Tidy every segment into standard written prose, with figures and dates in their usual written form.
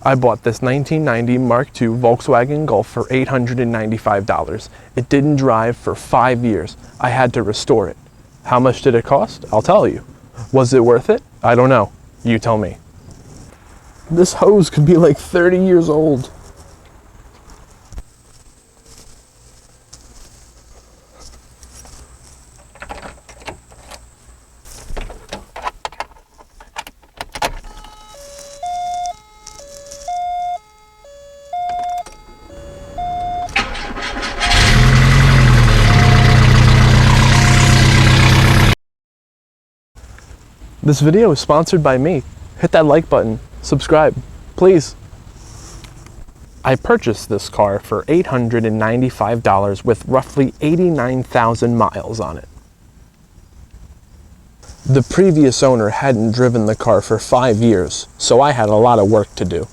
I bought this 1990 Mark II Volkswagen Golf for $895. It didn't drive for 5 years. I had to restore it. How much did it cost? I'll tell you. Was it worth it? I don't know. You tell me. This hose could be like 30 years old. This video is sponsored by me. Hit that like button, subscribe, please. I purchased this car for $895 with roughly 89,000 miles on it. The previous owner hadn't driven the car for 5 years, so I had a lot of work to do.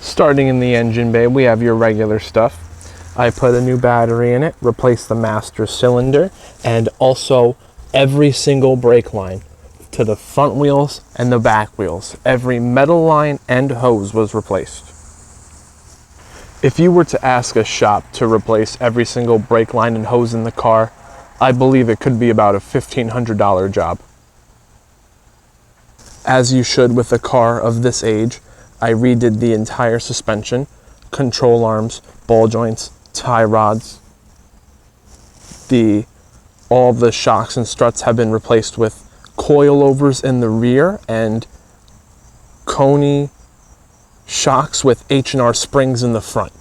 Starting in the engine bay, we have your regular stuff. I put a new battery in it, replaced the master cylinder, and also every single brake line to the front wheels and the back wheels. Every metal line and hose was replaced. If you were to ask a shop to replace every single brake line and hose in the car, I believe it could be about a $1,500 job. As you should with a car of this age, I redid the entire suspension, control arms, ball joints, tie rods. All the shocks and struts have been replaced with coilovers in the rear and Coney shocks with H&R springs in the front.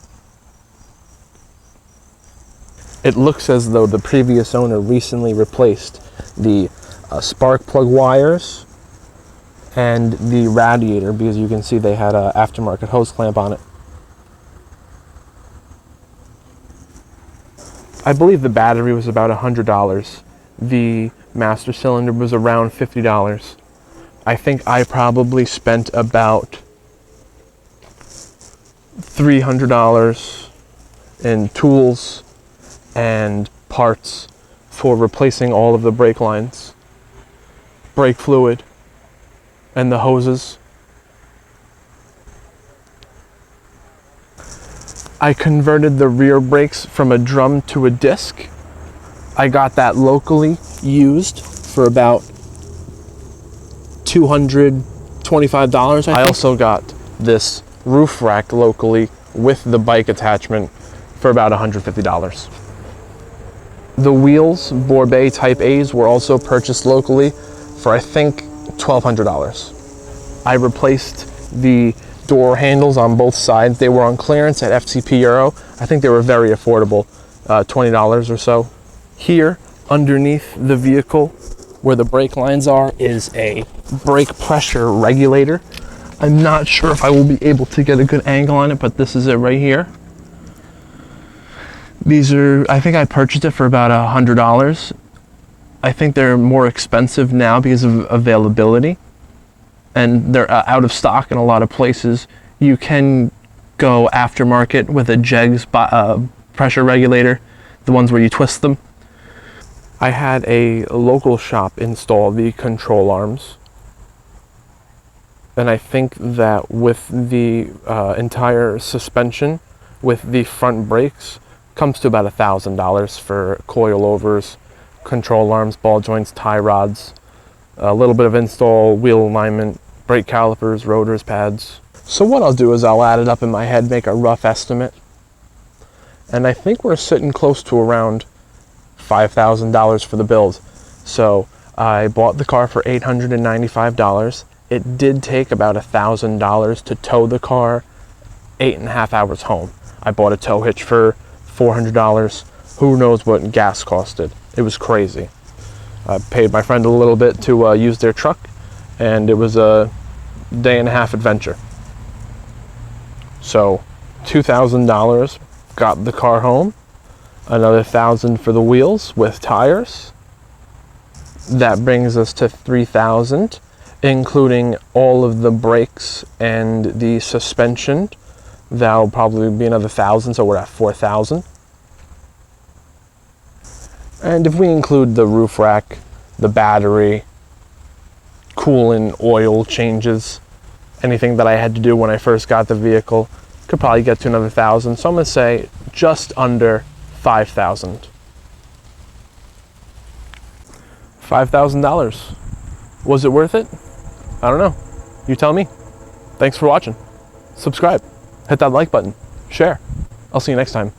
It looks as though the previous owner recently replaced the spark plug wires and the radiator, because you can see they had an aftermarket hose clamp on it. I believe the battery was about $100. The master cylinder was around $50. I think I probably spent about $300 in tools and parts for replacing all of the brake lines, brake fluid, and the hoses. I converted the rear brakes from a drum to a disc. I got that locally used for about $225. I also got this roof rack locally with the bike attachment for about $150. The wheels, Borbet Type A's, were also purchased locally for I think $1,200. I replaced the door handles on both sides. They were on clearance at FCP Euro. I think they were very affordable, $20 or so. Here, underneath the vehicle, where the brake lines are, is a brake pressure regulator. I'm not sure if I will be able to get a good angle on it, but this is it right here. These are, I think I purchased it for about $100. I think they're more expensive now because of availability, and they're out of stock in a lot of places. You can go aftermarket with a JEGS pressure regulator, the ones where you twist them. I had a local shop install the control arms, and I think that with the entire suspension, with the front brakes, comes to about $1,000 for coilovers, control arms, ball joints, tie rods, a little bit of install, wheel alignment, brake calipers, rotors, pads. So what I'll do is I'll add it up in my head, make a rough estimate, and I think we're sitting close to around $5,000 for the build. So I bought the car for $895. It did take about $1,000 to tow the car 8.5 hours home. I bought a tow hitch for $400. Who knows what gas costed. It was crazy. I paid my friend a little bit to use their truck, and it was a day-and-a-half adventure. So $2,000 got the car home. Another $1,000 for the wheels with tires. That brings us to $3,000, including all of the brakes and the suspension. That'll probably be another $1,000, so we're at $4,000. And if we include the roof rack, the battery, coolant, oil changes, anything that I had to do when I first got the vehicle, could probably get to another $1,000. So I'm gonna say just under $5,000. $5,000. Was it worth it? I don't know. You tell me. Thanks for watching. Subscribe. Hit that like button. Share. I'll see you next time.